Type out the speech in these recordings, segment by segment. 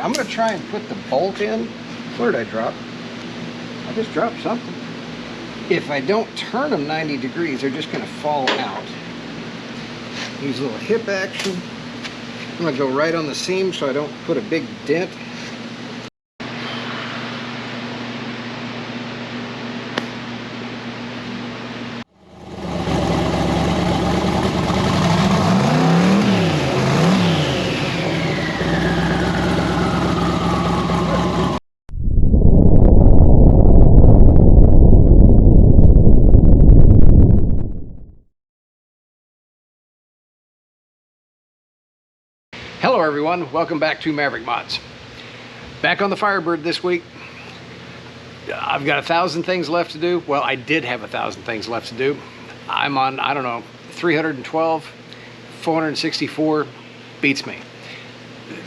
I'm going to try and put the bolt in. Where did I drop? I just dropped something. If I don't turn them 90 degrees, they're just going to fall out. Use a little hip action. I'm going to go right on the seam so I don't put a big dent. Hello everyone, welcome back to Maverick Mods. Back on the Firebird this week. I've got 1,000 things left to do. Well, I did have 1,000 things left to do. I'm on, I don't know, 312, 464, beats me.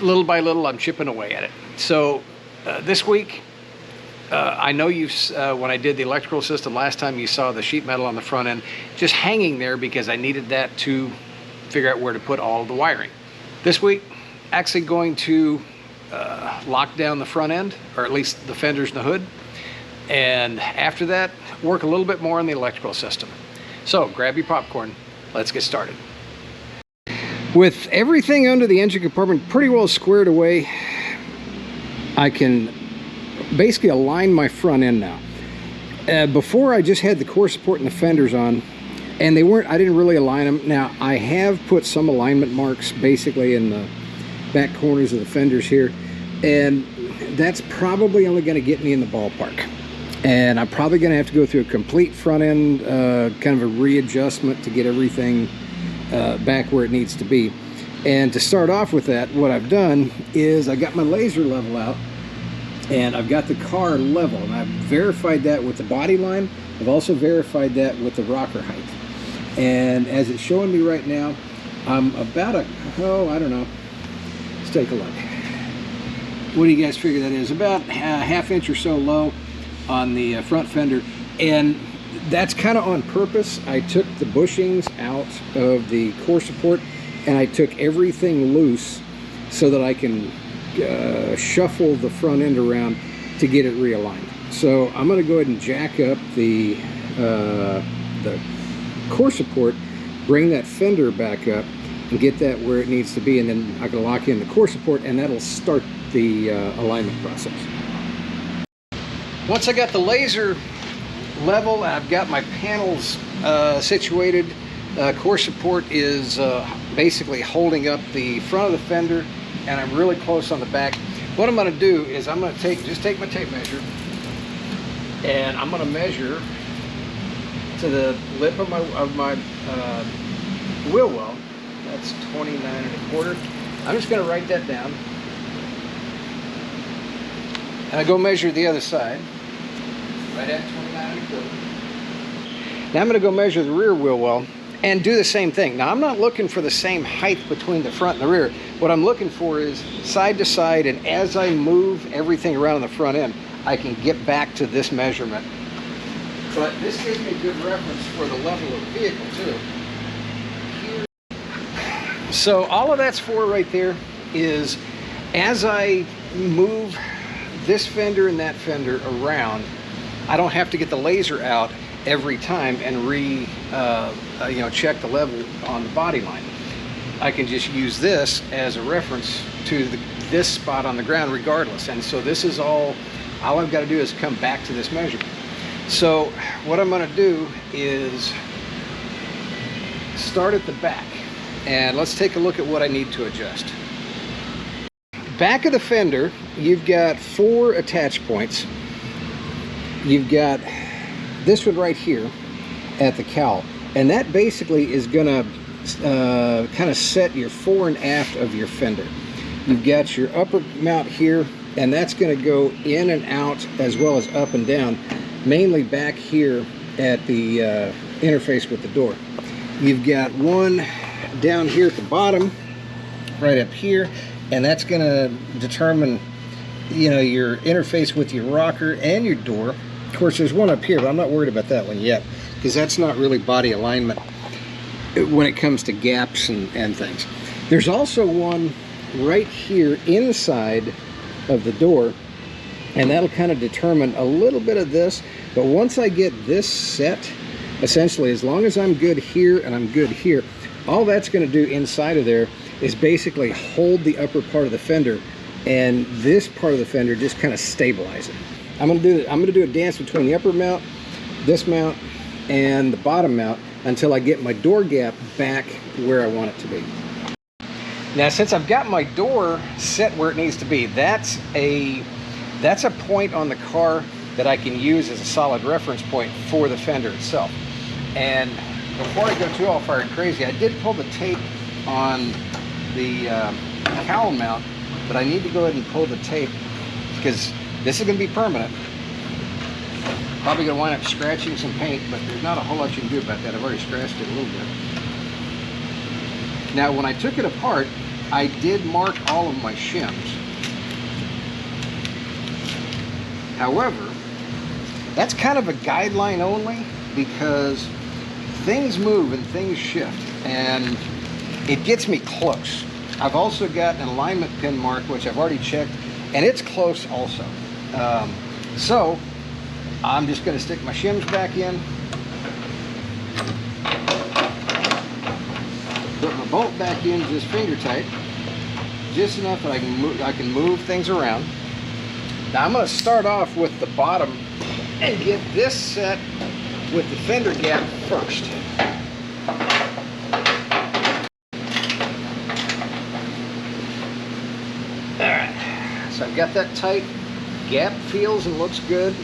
Little by little, I'm chipping away at it. So this week, I know when I did the electrical system last time, you saw the sheet metal on the front end just hanging there because I needed that to figure out where to put all of the wiring. This week, actually going to lock down the front end, or at least the fenders and the hood. And after that, work a little bit more on the electrical system. So grab your popcorn, let's get started. With everything under the engine compartment pretty well squared away, I can basically align my front end now. Before I just had the core support and the fenders on, and I didn't really align them. Now, I have put some alignment marks basically in the back corners of the fenders here, and that's probably only going to get me in the ballpark. And I'm probably going to have to go through a complete front end, kind of a readjustment to get everything back where it needs to be. And to start off with that, what I've done is I got my laser level out, and I've got the car level, and I've verified that with the body line. I've also verified that with the rocker height. And as it's showing me right now, I'm about I don't know. Let's take a look. What do you guys figure that is? About a ½ inch or so low on the front fender. And that's kind of on purpose. I took the bushings out of the core support and I took everything loose so that I can shuffle the front end around to get it realigned. So I'm going to go ahead and jack up the core support, bring that fender back up and get that where it needs to be, and then I can lock in the core support and that'll start the alignment process. Once I got the laser level, I've got my panels situated. Core support is basically holding up the front of the fender, and I'm really close on the back. What I'm going to do is I'm going to take my tape measure, and I'm going to measure to the lip of my wheel well. That's 29.25. I'm just going to write that down, and I go measure the other side right at 29.25. Now I'm going to go measure the rear wheel well and do the same thing. Now I'm not looking for the same height between the front and the rear. What I'm looking for is side to side, and as I move everything around on the front end, I can get back to this measurement. But this gives me a good reference for the level of the vehicle too. So all of that's for right there is, as I move this fender and that fender around, I don't have to get the laser out every time and check the level on the body line. I can just use this as a reference to this spot on the ground regardless. And so this is all I've got to do is come back to this measurement. So what I'm going to do is start at the back, and let's take a look at what I need to adjust. Back of the fender, you've got 4 attach points. You've got this one right here at the cowl, and that basically is going to kind of set your fore and aft of your fender. You've got your upper mount here, and that's going to go in and out as well as up and down, mainly back here at the interface with the door. You've got one down here at the bottom, right up here, and that's going to determine, your interface with your rocker and your door. Of course, there's one up here, but I'm not worried about that one yet, because that's not really body alignment when it comes to gaps and things. There's also one right here inside of the door, and that'll kind of determine a little bit of this. But once I get this set, essentially, as long as I'm good here and I'm good here, all that's going to do inside of there is basically hold the upper part of the fender, and this part of the fender just kind of stabilize it. I'm going to do a dance between the upper mount, this mount, and the bottom mount until I get my door gap back where I want it to be. Now, since I've got my door set where it needs to be, that's a point on the car that I can use as a solid reference point for the fender itself. And before I go too all fired crazy, I did pull the tape on the cowl mount, but I need to go ahead and pull the tape because this is going to be permanent. Probably going to wind up scratching some paint, but there's not a whole lot you can do about that. I've already scratched it a little bit. Now, when I took it apart, I did mark all of my shims. However, that's kind of a guideline only because things move and things shift, and it gets me close. I've also got an alignment pin mark, which I've already checked, and it's close also. So I'm just going to stick my shims back in, put my bolt back in just finger tight, just enough that I can move things around. Now I'm going to start off with the bottom and get this set with the fender gap first. Alright, so I've got that tight. Gap feels and looks good.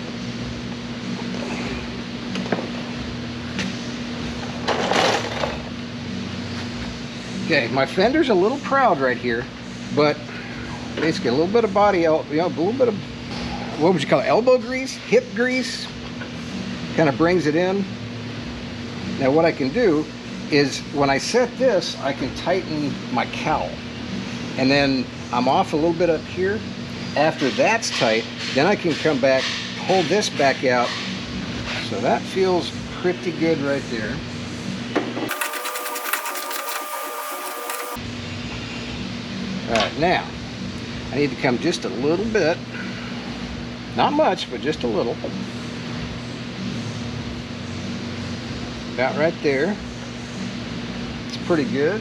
Okay, my fender's a little proud right here, but basically a little bit of body, a little bit of, what would you call it, elbow grease, hip grease, kind of brings it in. Now what I can do is when I set this, I can tighten my cowl, and then I'm off a little bit up here. After that's tight, then I can come back, pull this back out. So that feels pretty good right there. All right, now I need to come just a little bit, not much, but just a little. About right there. It's pretty good.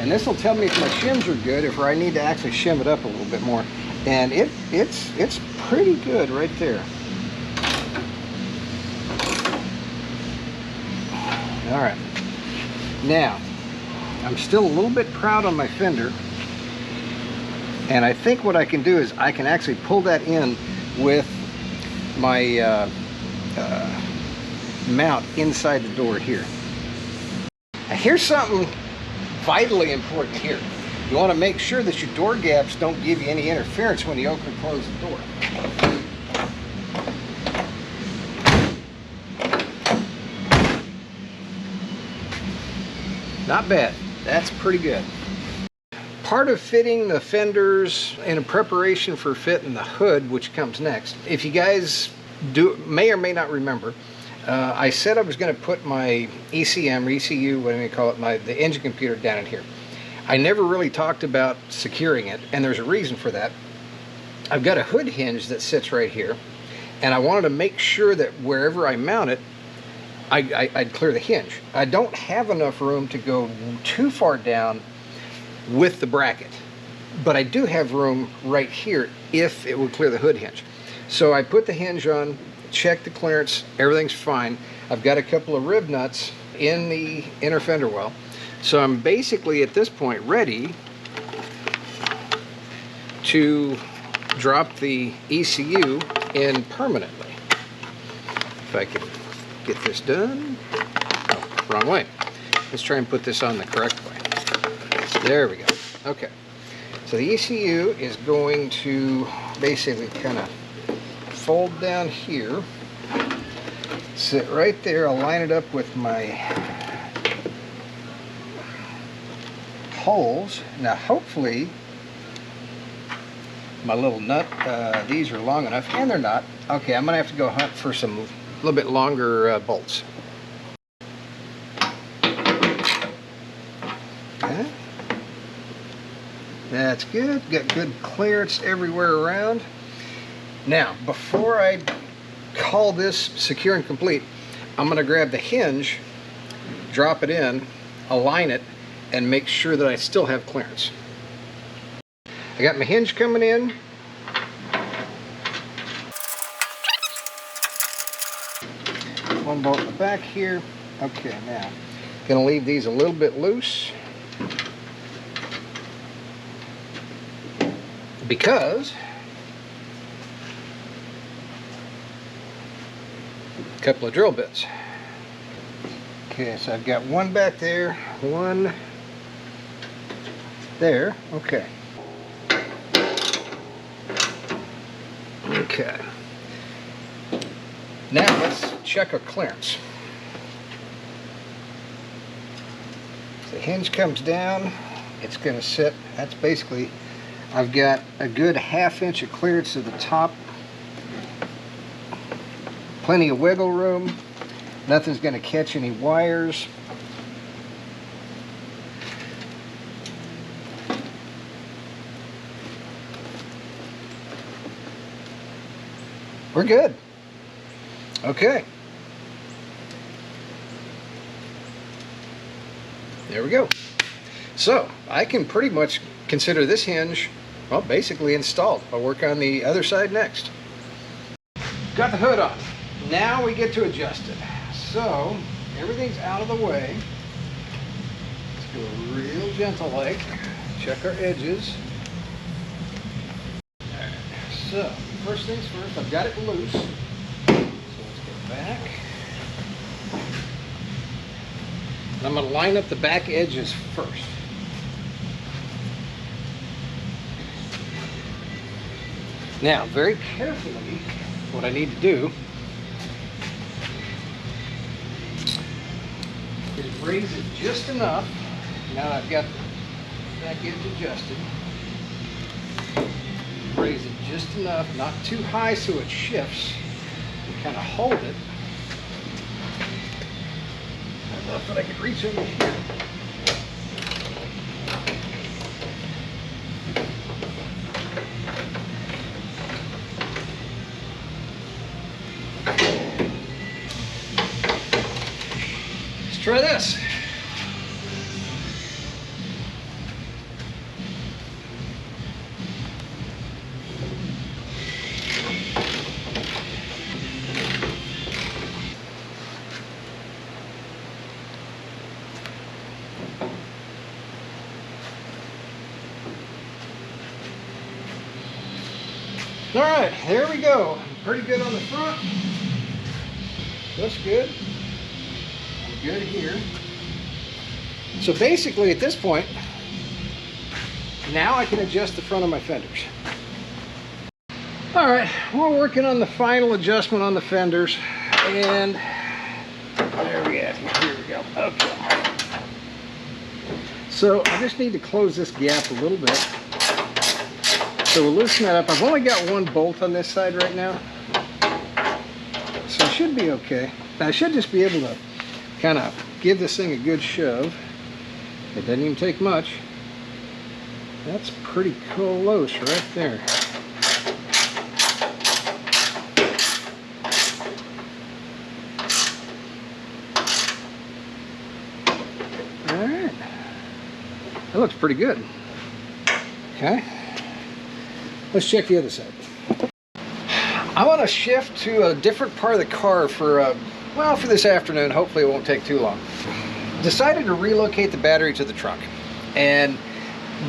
And this will tell me if my shims are good, if I need to actually shim it up a little bit more. And it's pretty good right there. All right. Now, I'm still a little bit proud on my fender, and I think what I can do is I can actually pull that in with my mount inside the door here. Now, here's something vitally important here. You want to make sure that your door gaps don't give you any interference when you open and close the door. Not bad. That's pretty good. Part of fitting the fenders in preparation for fitting the hood, which comes next, if you guys may or may not remember, I said I was going to put my ECM or ECU, whatever you call it, the engine computer down in here. I never really talked about securing it, and there's a reason for that. I've got a hood hinge that sits right here, and I wanted to make sure that wherever I mount it, I'd clear the hinge. I don't have enough room to go too far down with the bracket, but I do have room right here if it would clear the hood hinge. So I put the hinge on, checked the clearance, everything's fine. I've got a couple of rib nuts in the inner fender well. So I'm basically at this point ready to drop the ECU in permanently. If I can get this done. Oh, wrong way. Let's try and put this on the correct way. There we go. Okay. So the ECU is going to basically kind of fold down here, sit right there. I'll line it up with my holes. Now hopefully my little nut, these are long enough, and they're not. Okay, I'm gonna have to go hunt for some a little bit longer bolts. Okay. that's good. Got good clearance everywhere around. Now, before I call this secure and complete, I'm going to grab the hinge, drop it in, align it, and make sure that I still have clearance. I got my hinge coming in. One bolt in the back here. Okay, now, going to leave these a little bit loose because a couple of drill bits. Okay, so I've got one back there, one there. Okay. Okay. Now let's check our clearance. The hinge comes down, it's going to sit, that's basically, I've got a good 1/2 inch of clearance to the top. Plenty of wiggle room. Nothing's going to catch any wires. We're good. Okay. There we go. So I can pretty much consider this hinge, well, basically installed. I'll work on the other side next. Got the hood on. Now we get to adjust it. So everything's out of the way. Let's go real gentle like. Check our edges. Alright, so first things first, I've got it loose. So let's get back. And I'm going to line up the back edges first. Now, very carefully, what I need to do is raise it just enough. Now I've got the back edge adjusted. Raise it just enough, not too high so it shifts. And kind of hold it enough that I can reach over here. Let's try this. All right, there we go. Pretty good on the front. Looks good. I'm good here. So basically at this point, now I can adjust the front of my fenders. All right, we're working on the final adjustment on the fenders. And there we go. Here we go. Okay. So I just need to close this gap a little bit. So we'll loosen that up. I've only got one bolt on this side right now, so it should be okay. I should just be able to kind of give this thing a good shove. It doesn't even take much. That's pretty close right there. All right, that looks pretty good. Okay. Let's check the other side. I want to shift to a different part of the car for, well, for this afternoon. Hopefully it won't take too long. Decided to relocate the battery to the trunk. And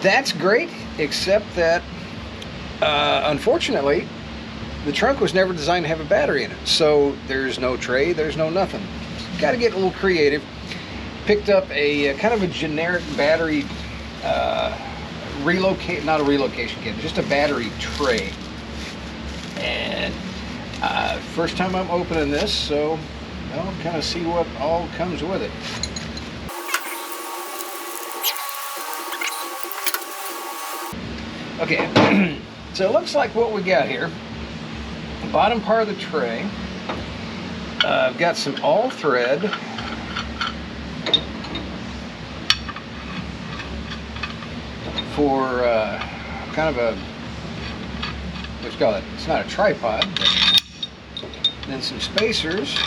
that's great, except that, unfortunately, the trunk was never designed to have a battery in it. So there's no tray, there's no nothing. Got to get a little creative. Picked up a kind of a generic battery not a relocation kit, just a battery tray. And first time I'm opening this, so I'll kind of see what all comes with it. Okay, so it looks like what we got here. The bottom part of the tray, I've got some all thread for kind of a, what you call it, it's not a tripod, but then some spacers.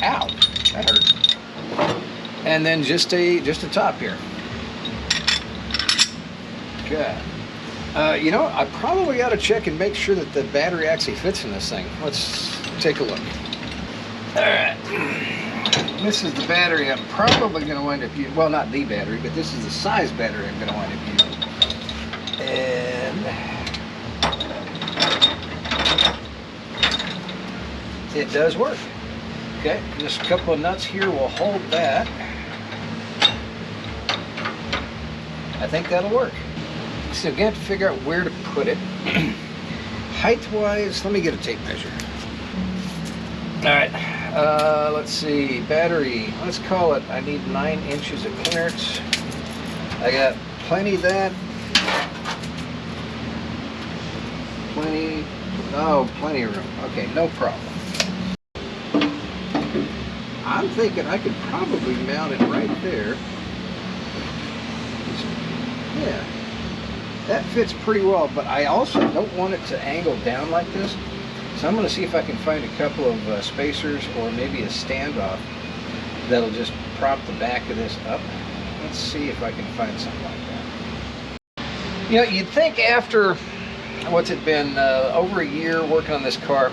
Ow, that hurt. And then just a top here. Okay. You know, I probably ought to check and make sure that the battery actually fits in this thing. Let's take a look. All right. This is the battery I'm probably going to wind up using. Well, not the battery, but this is the size battery I'm going to wind up using. And it does work. Okay, just a couple of nuts here will hold that. I think that'll work. So again, to figure out where to put it. Height-wise, let me get a tape measure. All right, let's see, battery, let's call it, I need 9 inches of clearance. I got plenty of that. Plenty of room. Okay, no problem. I'm thinking I could probably mount it right there. Yeah, that fits pretty well, but I also don't want it to angle down like this. So I'm going to see if I can find a couple of spacers or maybe a standoff that'll just prop the back of this up. Let's see if I can find something like that. You know, you'd think after, what's it been, over a year working on this car,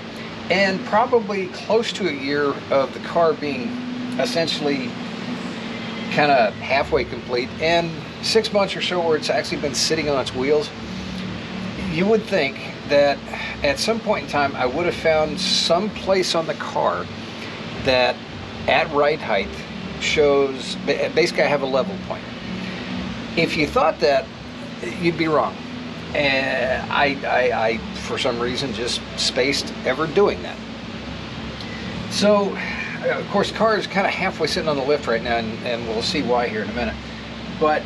and probably close to a year of the car being essentially kind of halfway complete, and 6 months or so where it's actually been sitting on its wheels, you would think that at some point in time I would have found some place on the car that at right height shows, basically I have a level point. If you thought that, you'd be wrong. And I for some reason just spaced ever doing that. So of course the car is kind of halfway sitting on the lift right now, and we'll see why here in a minute. But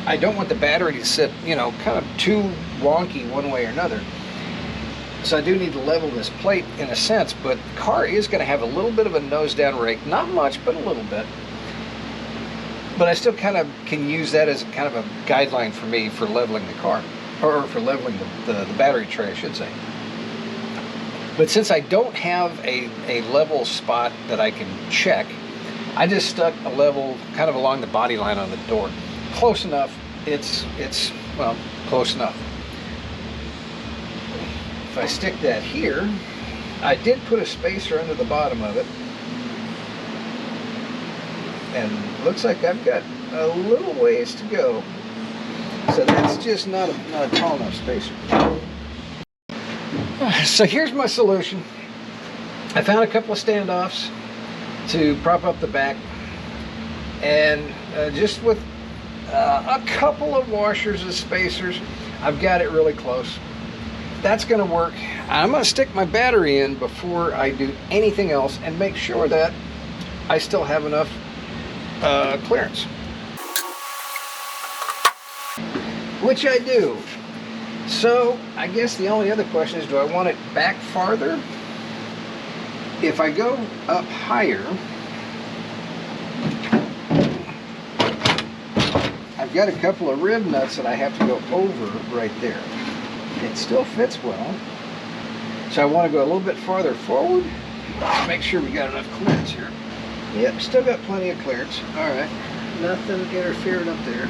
I don't want the battery to sit, you know, kind of too wonky one way or another. So I do need to level this plate in a sense, but the car is going to have a little bit of a nose down rake. Not much, but a little bit. But I still kind of can use that as kind of a guideline for me for leveling the car, or for leveling the battery tray, I should say. But since I don't have a level spot that I can check, I just stuck a level kind of along the body line on the door. Close enough. It's well, close enough. If I stick that here, I did put a spacer under the bottom of it. And looks like I've got a little ways to go. So that's just not a tall enough spacer. So here's my solution. I found a couple of standoffs to prop up the back, and just with a couple of washers and spacers, I've got it really close. That's going to work. I'm going to stick my battery in before I do anything else and make sure that I still have enough clearance, which I do. So I guess the only other question is, do I want it back farther? If I go up higher, I've got a couple of rib nuts that I have to go over right there. It still fits well, so I want to go a little bit farther forward. Make sure we got enough clearance here. Yep, still got plenty of clearance. All right, nothing interfering up there.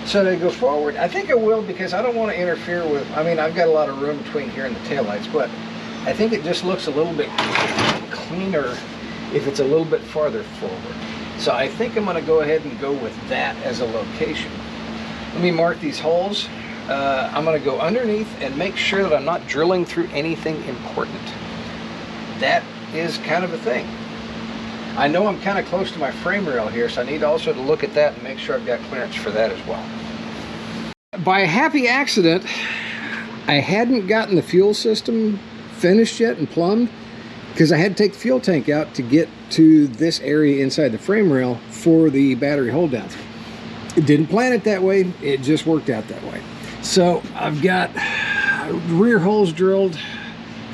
So to go forward, I think I will, because I don't want to interfere with, I mean, I've got a lot of room between here and the taillights, but I think it just looks a little bit cleaner if it's a little bit farther forward. So I think I'm going to go ahead and go with that as a location. Let me mark these holes. I'm going to go underneath and make sure that I'm not drilling through anything important. That is kind of a thing. I know I'm kind of close to my frame rail here, so I need also to look at that and make sure I've got clearance for that as well. By a happy accident, I hadn't gotten the fuel system finished yet and plumbed, because I had to take the fuel tank out to get to this area inside the frame rail for the battery hold downs. It didn't plan it that way, it just worked out that way. So I've got rear holes drilled,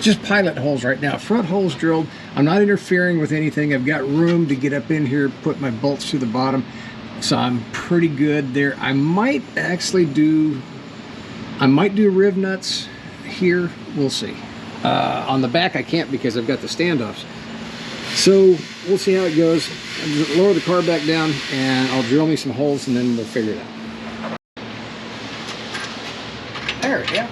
just pilot holes right now. Front holes drilled. I'm not interfering with anything. I've got room to get up in here, put my bolts through the bottom, so I'm pretty good there. I might do riv nuts here. We'll see. On the back I can't because I've got the standoffs. So we'll see how it goes. I'll lower the car back down and I'll drill me some holes and then we'll figure it out. There we go.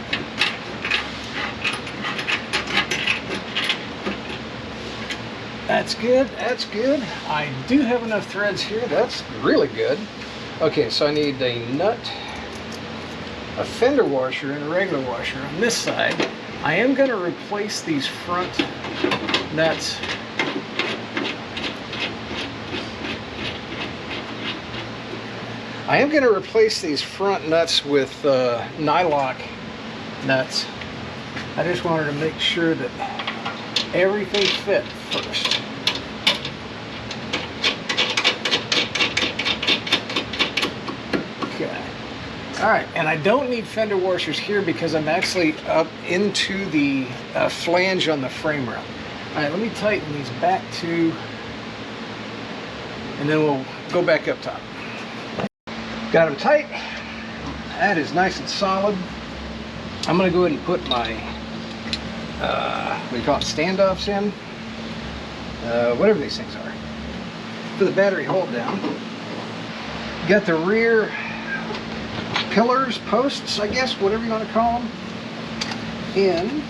That's good, that's good. I do have enough threads here, that's really good. Okay, so I need a nut, a fender washer, and a regular washer on this side. I am going to replace these front nuts. I am going to replace these front nuts with nylock nuts. I just wanted to make sure that everything fit first. Okay. All right, and I don't need fender washers here because I'm actually up into the flange on the frame rail. All right, let me tighten these back to, and then we'll go back up top. Got them tight. That is nice and solid. I'm going to go ahead and put my what do you call it, standoffs in, whatever these things are, for the battery hold down. Got the rear pillars, posts, I guess, whatever you want to call them, in.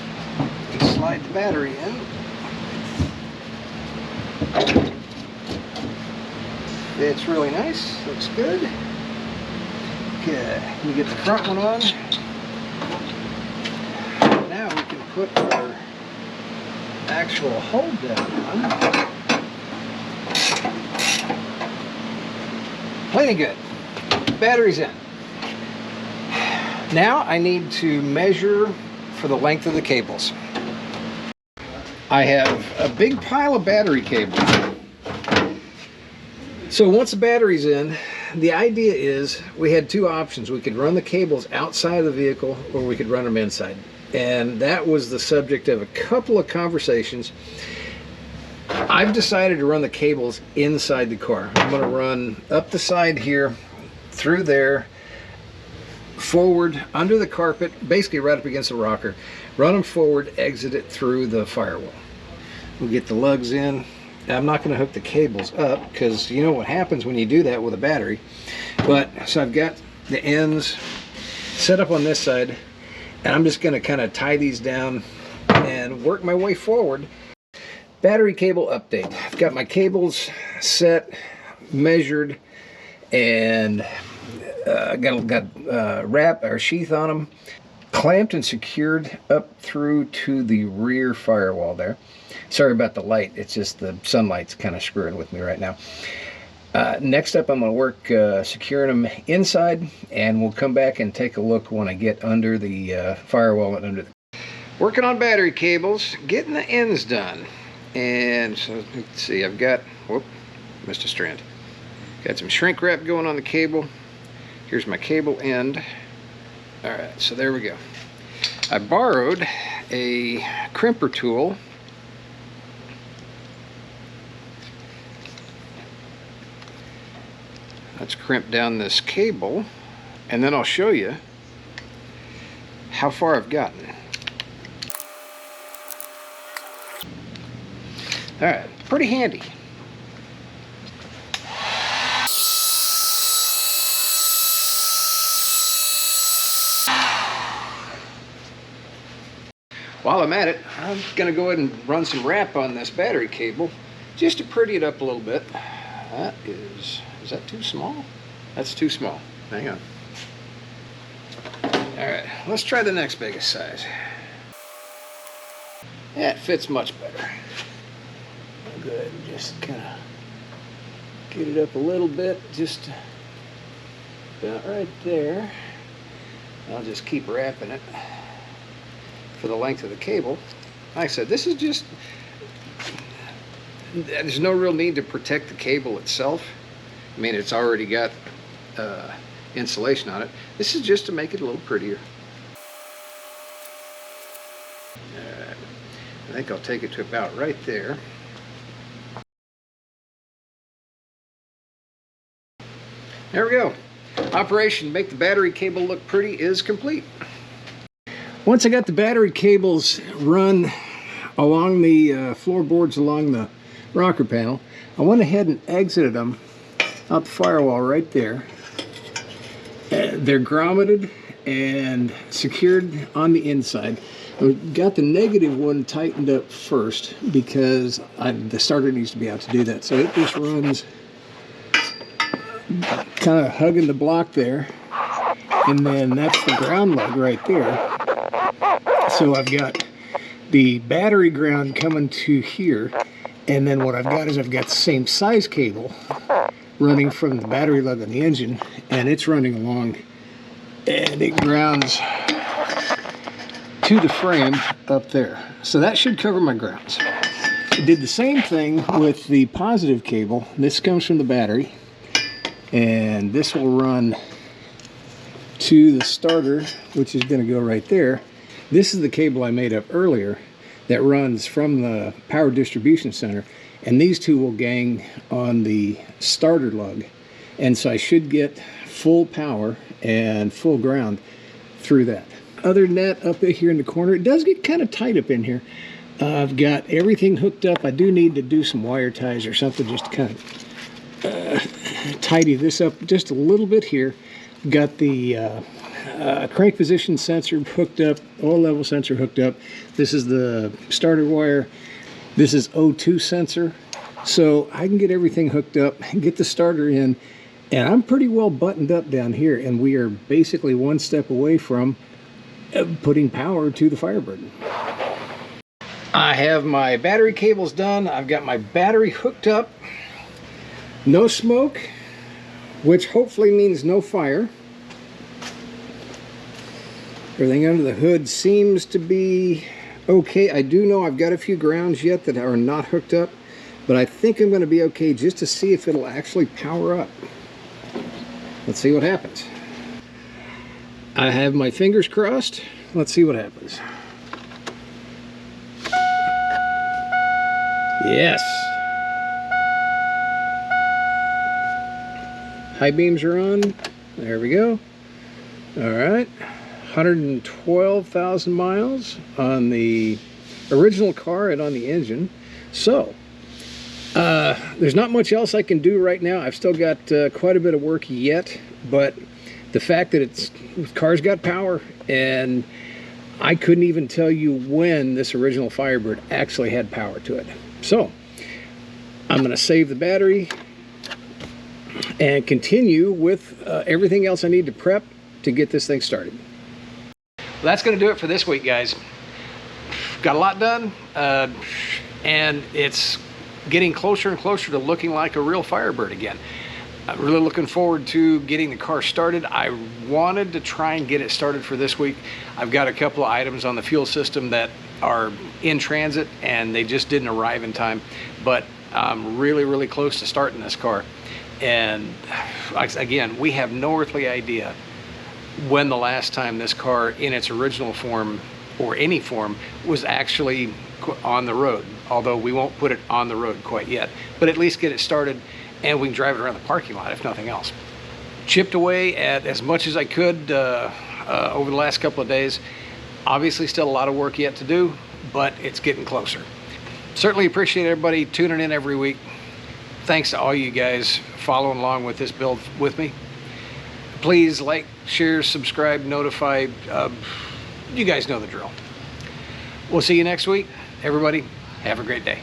Just slide the battery in. It's really nice, looks good. Okay, let me get the front one on. Now we can put our actual hold down on. Plenty good. Battery's in. Now I need to measure for the length of the cables. I have a big pile of battery cables. So once the battery's in, the idea is we had two options. We could run the cables outside of the vehicle or we could run them inside. And that was the subject of a couple of conversations. I've decided to run the cables inside the car. I'm going to run up the side here, through there, forward, under the carpet, basically right up against the rocker. Run them forward, exit it through the firewall. We'll get the lugs in. I'm not going to hook the cables up because you know what happens when you do that with a battery. But so I've got the ends set up on this side, and I'm just going to kind of tie these down and work my way forward. Battery cable update. I've got my cables set, measured, and got wrap or sheath on them, clamped and secured up through to the rear firewall there. Sorry about the light, it's just the sunlight's kind of screwing with me right now. Next up, I'm going to work securing them inside, and we'll come back and take a look when I get under the firewall and under the... Working on battery cables, getting the ends done. And so let's see, I've got, whoop, missed a strand. Got some shrink wrap going on the cable. Here's my cable end. All right, so there we go. I borrowed a crimper tool. Let's crimp down this cable, and then I'll show you how far I've gotten. All right, pretty handy. While I'm at it, I'm going to go ahead and run some wrap on this battery cable just to pretty it up a little bit. That is that too small? That's too small. Hang on. All right, let's try the next biggest size. Yeah, it fits much better. I'll go ahead and just kind of get it up a little bit, just about right there. I'll just keep wrapping it for the length of the cable. Like I said, this is just, there's no real need to protect the cable itself. I mean, it's already got insulation on it. This is just to make it a little prettier. All right. I think I'll take it to about right there. There we go. Operation Make the Battery Cable Look Pretty is complete. Once I got the battery cables run along the floorboards along the rocker panel, I went ahead and exited them out the firewall right there. They're grommeted and secured on the inside. I got the negative one tightened up first because the starter needs to be out to do that. So it just runs kind of hugging the block there, and then that's the ground lug right there. So I've got the battery ground coming to here, and then what I've got is I've got the same size cable running from the battery lug on the engine, and it's running along, and it grounds to the frame up there. So that should cover my grounds. I did the same thing with the positive cable. This comes from the battery, and this will run to the starter, which is going to go right there. This is the cable I made up earlier that runs from the power distribution center, and these two will gang on the starter lug, and so I should get full power and full ground through that. Other than that, up here in the corner, it does get kind of tight up in here. I've got everything hooked up. I do need to do some wire ties or something just to kind of tidy this up just a little bit here. Got the crank position sensor hooked up, oil level sensor hooked up. This is the starter wire. This is O2 sensor. So I can get everything hooked up, get the starter in, and I'm pretty well buttoned up down here, and we are basically one step away from putting power to the Firebird. I have my battery cables done. I've got my battery hooked up. No smoke, which hopefully means no fire. Everything under the hood seems to be okay. I do know I've got a few grounds yet that are not hooked up, but I think I'm going to be okay just to see if it'll actually power up. Let's see what happens. I have my fingers crossed. Let's see what happens. Yes. High beams are on. There we go. All right. 112,000 miles on the original car and on the engine. So, there's not much else I can do right now. I've still got quite a bit of work yet, but the fact that the car's got power, and I couldn't even tell you when this original Firebird actually had power to it. So, I'm going to save the battery and continue with everything else I need to prep to get this thing started. Well, that's going to do it for this week, guys. Got a lot done, and it's getting closer and closer to looking like a real Firebird again. I'm really looking forward to getting the car started. I wanted to try and get it started for this week. I've got a couple of items on the fuel system that are in transit, and they just didn't arrive in time, but I'm really, really close to starting this car. And again, we have no earthly idea when the last time this car in its original form or any form was actually on the road, although we won't put it on the road quite yet, but at least get it started and we can drive it around the parking lot if nothing else. Chipped away at as much as I could over the last couple of days. Obviously still a lot of work yet to do, but it's getting closer. Certainly appreciate everybody tuning in every week. Thanks to all you guys following along with this build with me. Please like, share, subscribe, notify. You guys know the drill. We'll see you next week. Everybody, have a great day.